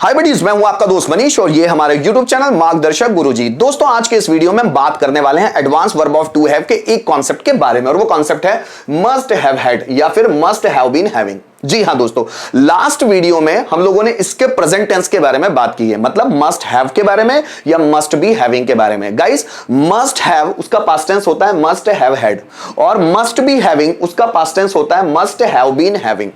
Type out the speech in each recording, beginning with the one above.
हाय buddies, मैं हूं आपका दोस्त मनीष और ये हमारे YouTube चैनल मार्गदर्शक गुरुजी। दोस्तों, आज के इस वीडियो में बात करने वाले हैं advance verb of to have के एक कॉन्सेप्ट के बारे में और वो कॉन्सेप्ट है मस्ट हैव हैड या फिर मस्ट हैव बीन हैविंग। जी हां दोस्तों, लास्ट वीडियो में हम लोगों ने इसके प्रेजेंट टेंस के बारे में बात की है, मतलब मस्ट हैव के बारे में या मस्ट बी हैविंग के बारे में। गाइस, मस्ट हैव उसका पास्ट टेंस होता है मस्ट हैव हैड और मस्ट बी हैविंग उसका पास्ट टेंस होता है मस्ट हैव बीन हैविंग।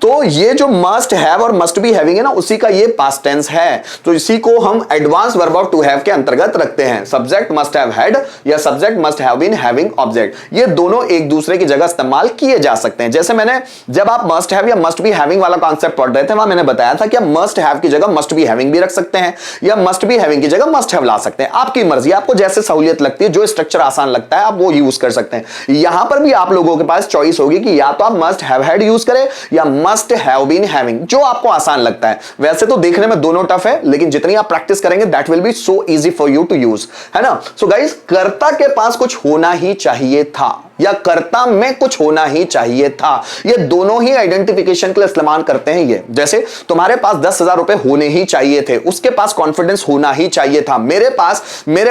तो ये जो मस्ट हैव और मस्ट बी हैविंग है ना, उसी का ये पास्ट टेंस है। तो इसी को हम advance verb of to have के अंतर्गत रखते हैं। सब्जेक्ट मस्ट हैव हैड या subject must have been having object, ये दोनों एक दूसरे की जगह इस्तेमाल किए जा सकते हैं। जैसे मैंने जब आप मस्ट हैव या मस्ट बी हैविंग वाला कॉन्सेप्ट पढ़ रहे थे, वहां मैंने बताया था कि आप मस्ट हैव की जगह मस्ट बी हैविंग भी रख सकते हैं या मस्ट बी हैविंग की जगह मस्ट हैव ला सकते हैं। आपकी मर्जी, आपको जैसे सहूलियत लगती है, जो स्ट्रक्चर आसान लगता है आप वो यूज कर सकते हैं। यहां पर भी आप लोगों के पास चॉइस होगी कि या तो आप मस्ट हैव हैड यूज करें या मस्ट हैव बीन हैविंग, जो आपको आसान लगता है। वैसे तो देखने में दोनों टफ है, लेकिन जितनी आप प्रैक्टिस करेंगे that will be so easy for you to use, है ना। सो गाइस, कर्ता के पास कुछ होना ही चाहिए था या कर्ता में कुछ होना ही चाहिए था, ये दोनों ही आइडेंटिफिकेशन के लिए इस्तेमाल करते हैं। ये जैसे तुम्हारे पास 10,000 रुपए होने ही चाहिए थे, उसके पास कॉन्फिडेंस होना ही चाहिए था। मेरे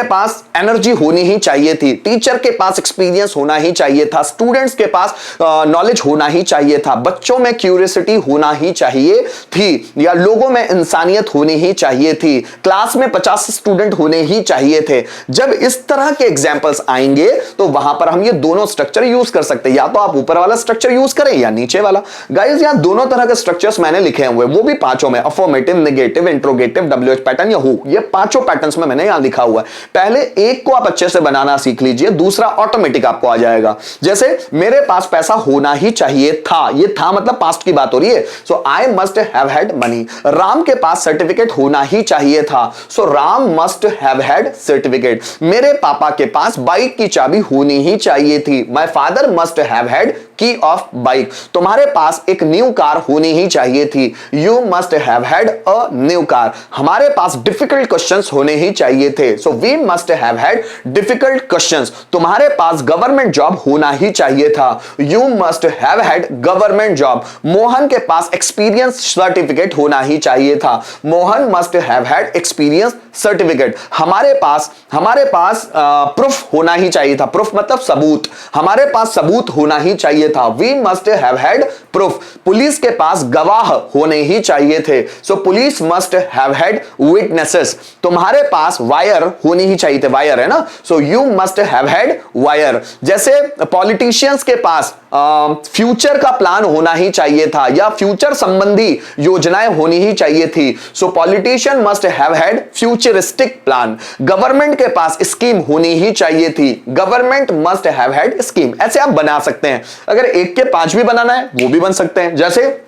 पास एनर्जी होनी ही चाहिए थी, टीचर के पास एक्सपीरियंस होना ही चाहिए था, स्टूडेंट्स के पास नॉलेज होना ही चाहिए था, बच्चों में क्यूरियोसिटी होना ही चाहिए थी, या लोगों में इंसानियत होनी ही चाहिए थी, क्लास में 50 स्टूडेंट होने ही चाहिए थे। जब इस तरह के एग्जाम्पल्स आएंगे तो वहां पर हम ये दोनों स्ट्रक्चर यूज कर सकते हैं, या तो आप ऊपर वाला स्ट्रक्चर यूज करें या नीचे वाला। गाइस, यहां दोनों तरह के स्ट्रक्चर्स मैंने लिखे हुए, वो भी पांचों में, affirmative, negative, interrogative, WH pattern या हु, ये पांचों पैटर्न्स में मैंने यहां लिखा हुआ है। पहले एक को आप अच्छे से बनाना सीख लीजिए, दूसरा ऑटोमेटिक आपको आ जाएगा। जैसे मेरे पास पैसा होना ही चाहिए था, ये था मतलब पास्ट की बात हो रही है, so I must have had money. Ram के पास सर्टिफिकेट होना ही चाहिए था, so Ram must have had certificate. मेरे पापा के पास बाइक की चाबी होनी ही चाहिए थी, my father must have had key of bike. तुम्हारे पास एक न्यू कार होनी ही चाहिए थी, you must have had a new car. हमारे पास डिफिकल्ट क्वेश्चंस होने ही चाहिए थे, so we must have had difficult questions. तुम्हारे पास गवर्नमेंट जॉब होना ही चाहिए था, you must have had government job. Mohan के पास एक्सपीरियंस सर्टिफिकेट होना ही चाहिए था, Mohan must have had experience certificate. हमारे पास प्रूफ होना ही चाहिए था, प्रूफ मतलब सबूत, हमारे पास सबूत होना ही चाहिए था, we must have had proof. Police के पास गवाह होने ही चाहिए थे, so police must have had witnesses. तुम्हारे पास वायर होनी ही चाहिए थे, वायर है ना, सो you must have had wire. जैसे पॉलिटिशियंस के पास फ्यूचर का प्लान होना ही चाहिए था या फ्यूचर संबंधी योजनाएं होनी ही चाहिए थी, so politician must have had futuristic plan. Government के पास स्कीम होनी ही चाहिए थी, government must have had scheme. ऐसे आप बना सकते हैं, अगर एक के 5 भी बनाना है वो भी बन सकते हैं। जैसे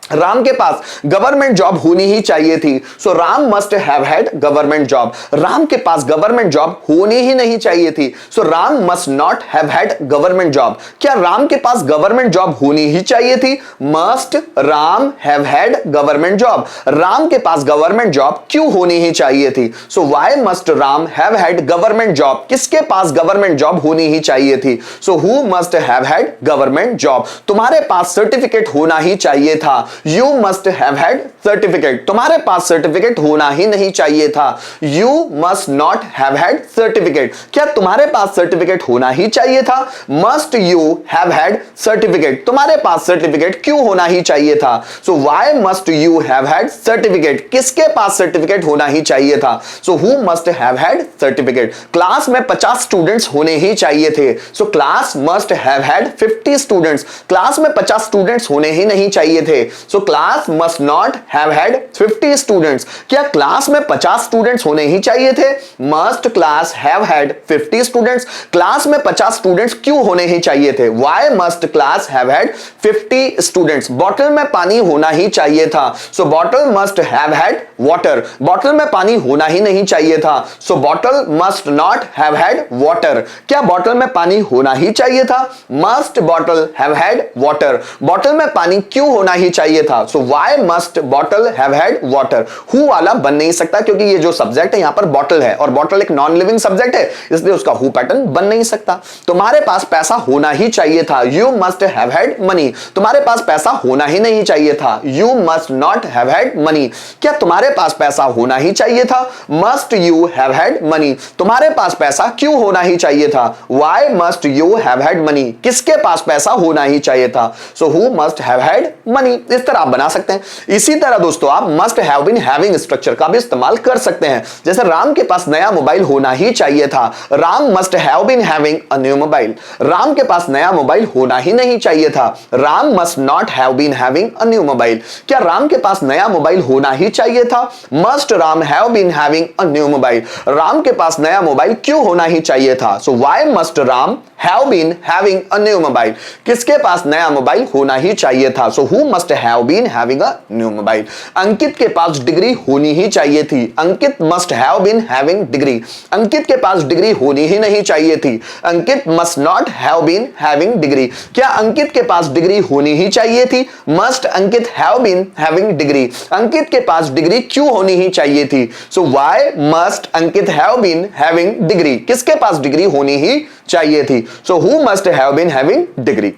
राम के पास गवर्नमेंट जॉब होनी ही चाहिए थी, so Ram must have had government job. Ram के पास गवर्नमेंट जॉब होनी ही नहीं चाहिए थी, so Ram must not have had government job. क्या राम के पास गवर्नमेंट जॉब होनी ही चाहिए थी, must Ram have had government job. Ram के पास गवर्नमेंट जॉब क्यों होनी ही चाहिए थी, so why must Ram have had government job. किसके पास गवर्नमेंट जॉब होनी ही चाहिए थी, so who must have had government job. तुम्हारे पास सर्टिफिकेट होना ही चाहिए था, You must have had certificate। तुम्हारे पास सर्टिफिकेट होना ही नहीं चाहिए था, You must not have had certificate। क्या तुम्हारे पास सर्टिफिकेट होना ही चाहिए था, Must you have had certificate। तुम्हारे पास सर्टिफिकेट क्यों होना ही चाहिए था, So why must you have had certificate। किसके पास सर्टिफिकेट होना ही चाहिए था, So who must have had certificate। Class में 50 स्टूडेंट्स होने ही चाहिए थे, So class must have had 50 students. Class में 50 स्टूडेंट्स होने ही नहीं चाहिए थे, So class must not have had 50 students। क्या क्लास में 50 स्टूडेंट्स होने ही चाहिए थे, must class have had 50 students। Class में 50 स्टूडेंट्स क्यों होने ही चाहिए थे, why must class have had 50 students। Bottle में पानी होना ही चाहिए था, so bottle must have had water। Bottle में पानी होना ही नहीं चाहिए था, so bottle must not have had water। क्या बॉटल में पानी होना ही चाहिए था, must bottle have had water। Bottle में पानी क्यों होना ही चाहिए चाहिए था। So why must bottle have had water, who वाला बन नहीं सकता क्योंकि ये जो सब्जेक्ट है यहां पर बॉटल है और बॉटल एक नॉन लिविंग सब्जेक्ट है, इसलिए उसका हु पैटर्न बन नहीं सकता। तुम्हारे पास पैसा होना ही चाहिए था, you must have had money, तुम्हारे पास पैसा होना ही नहीं चाहिए था, you must not have had money, क्या तुम्हारे पास पैसा होना ही चाहिए था, must you have had money, तुम्हारे पास पैसा क्यों होना ही चाहिए था, why must you have had money, किसके पास पैसा होना ही चाहिए था, so who must have had money. इस तरह आप बना सकते हैं। इसी तरह दोस्तों आप must have been having structure का भी इस्तेमाल कर सकते हैं। जैसे राम के पास नया मोबाइल होना ही चाहिए था, Ram must have been having a new mobile, Ram के पास नया मोबाइल होना ही नहीं चाहिए था, Ram must not have been having a new mobile, क्या राम के पास नया मोबाइल होना ही चाहिए था, must Ram have been having a new mobile, Ram के पास नया मोबाइल क्यों होना ही चाहिए था, so why must Ram have been having a new mobile, किसके पास नया मोबाइल होना ही चाहिए था, so who must have been having a new mobile, Ankit के पास डिग्री होनी ही चाहिए थी, Ankit must have been having degree, Ankit के पास डिग्री होनी ही नहीं चाहिए थी, Ankit must not have been having degree, क्या अंकित के पास डिग्री होनी ही चाहिए थी, must Ankit have been having degree, Ankit के पास डिग्री क्यों होनी ही चाहिए थी, so why must Ankit have been having degree, किसके पास डिग्री होनी ही चाहिए थी, so who must have been having degree.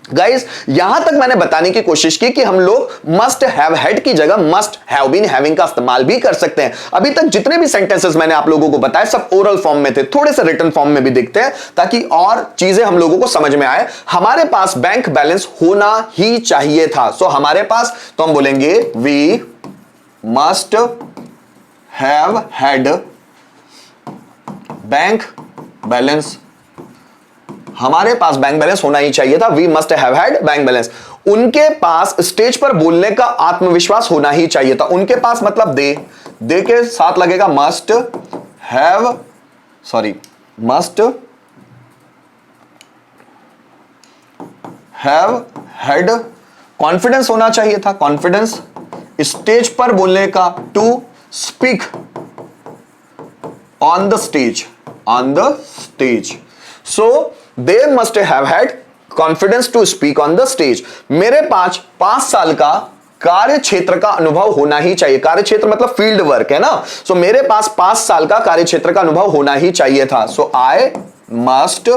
Guys यहां तक मैंने बताने की कोशिश की कि हम लोग मस्ट हैव हैड की जगह मस्ट हैव बीन हैविंग का इस्तेमाल भी कर सकते हैं। अभी तक जितने भी सेंटेंसेस मैंने आप लोगों को बताए सब ओरल फॉर्म में थे, थोड़े से रिटन फॉर्म में भी देखते हैं ताकि और चीजें हम लोगों को समझ में आए। हमारे पास बैंक बैलेंस होना ही चाहिए था, सो हमारे पास तो हम बोलेंगे we must have had bank balance, हमारे पास बैंक बैलेंस होना ही चाहिए था, we must have had bank balance. उनके पास स्टेज पर बोलने का आत्मविश्वास होना ही चाहिए था, उनके पास मतलब दे के साथ लगेगा मस्ट हैव हैड, कॉन्फिडेंस होना चाहिए था, कॉन्फिडेंस, स्टेज पर बोलने का, to speak on the stage, so they must have had confidence to speak on the stage। मेरे पास 5 साल का कार्य क्षेत्र का अनुभव होना ही चाहिए, कार्य क्षेत्र मतलब फील्ड वर्क है ना, सो मेरे पास 5 साल का कार्य क्षेत्र का अनुभव होना ही चाहिए था, सो आई मस्ट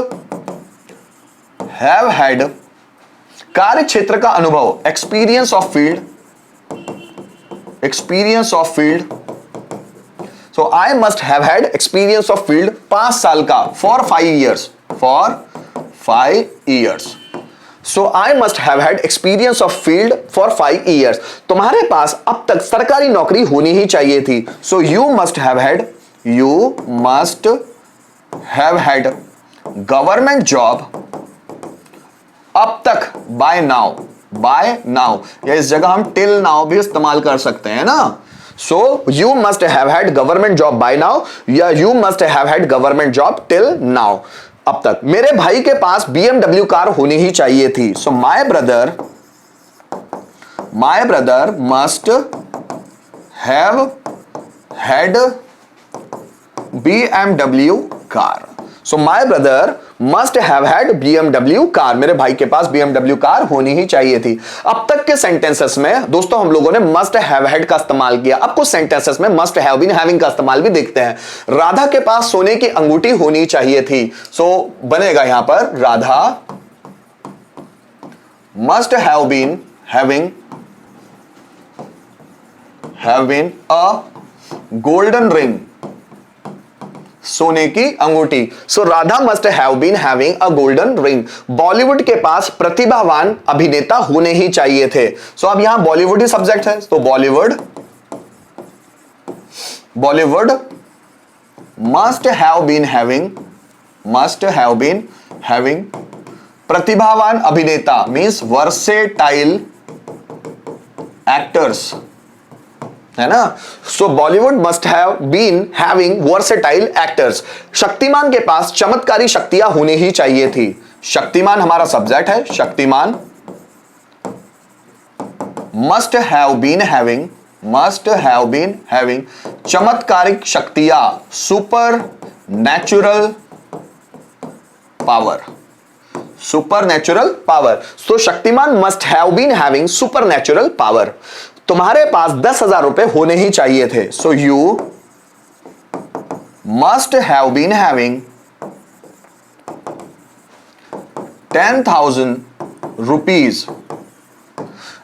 हैव हैड कार्य क्षेत्र का अनुभव, experience of field, so I must have had experience of field 5 साल का, for 5 years, so I must have had experience of field for 5 years। तुम्हारे पास अब तक सरकारी नौकरी होनी ही चाहिए थी, so you must have had government job अब तक, by now, या इस जगह हम till now भी इस्तेमाल कर सकते हैं ना, so you must have had government job by now या you must have had government job till now। अब तक मेरे भाई के पास BMW कार होनी ही चाहिए थी, so my brother must have had BMW car, so my brother must have had BMW car, मेरे भाई के पास BMW कार होनी ही चाहिए थी। अब तक के सेंटेंसेस में दोस्तों हम लोगों ने मस्ट हैव हैड का इस्तेमाल किया, अब कुछ सेंटेंसेस में मस्ट हैव बीन हैविंग का इस्तेमाल भी देखते हैं। राधा के पास सोने की अंगूठी होनी चाहिए थी, सो बनेगा यहां पर Radha must have been a golden ring, सोने की अंगूठी, so Radha must have been having a golden ring. Bollywood के पास प्रतिभावान अभिनेता होने ही चाहिए थे, सो अब यहां बॉलीवुड ही सब्जेक्ट है, तो Bollywood must have been having प्रतिभावान अभिनेता मींस वर्सेटाइल एक्टर्स, है ना, so Bollywood must have been having versatile actors. Shaktimaan के पास चमत्कारी शक्तियां होनी ही चाहिए थी, शक्तिमान हमारा सब्जेक्ट है, Shaktimaan must have been having चमत्कारिक शक्तियां, supernatural power, supernatural power. तो Shaktimaan must have been having supernatural power. तुम्हारे पास 10,000 रुपए होने ही चाहिए थे। So you must have been having 10,000 rupees.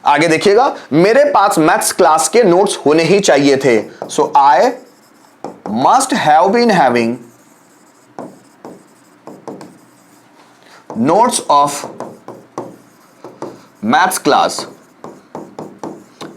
आगे देखिएगा, मेरे पास मैथ्स क्लास के नोट्स होने ही चाहिए थे। So I must have been having notes of maths class,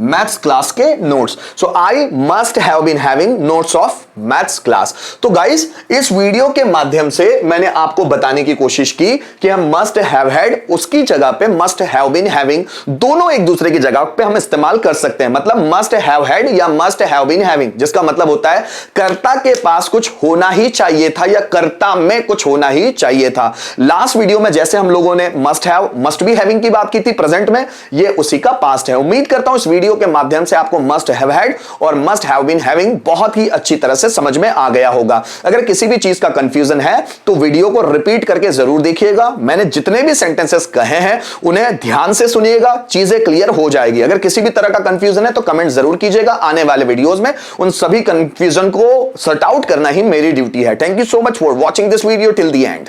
maths class के notes. So I must have been having notes of maths class. तो गाइस, इस वीडियो के माध्यम से मैंने आपको बताने की कोशिश की कि हम मस्ट हैव हैड उसकी जगह पे मस्ट हैव बीन हैविंग, दोनों एक दूसरे की जगह पे हम इस्तेमाल कर सकते हैं। मतलब मस्ट हैव हैड या मस्ट हैव बीन हैविंग, जिसका मतलब होता है कर्ता के पास कुछ होना ही चाहिए था या कर्ता में कुछ होना ही चाहिए था। लास्ट वीडियो में जैसे हम लोगों ने must have, must be having की बात की थी प्रेजेंट में, ये उसी का पास्ट है। उम्मीद करता हूं इस वीडियो के माध्यम से आपको मस्ट हैव हैड और मस्ट हैव बीन हैविंग बहुत ही अच्छी तरह से समझ में आ गया होगा। अगर किसी भी चीज का कंफ्यूजन है तो वीडियो को रिपीट करके जरूर देखिएगा। मैंने जितने भी सेंटेंसेस कहे हैं उन्हें ध्यान से सुनिएगा, चीजें क्लियर हो जाएगी। अगर किसी भी तरह का कंफ्यूजन है तो कमेंट जरूर कीजिएगा। आने वाले वीडियोस में उन सभी कंफ्यूजन को सॉर्ट आउट करना ही मेरी ड्यूटी है। Thank you so much for watching this video till the end.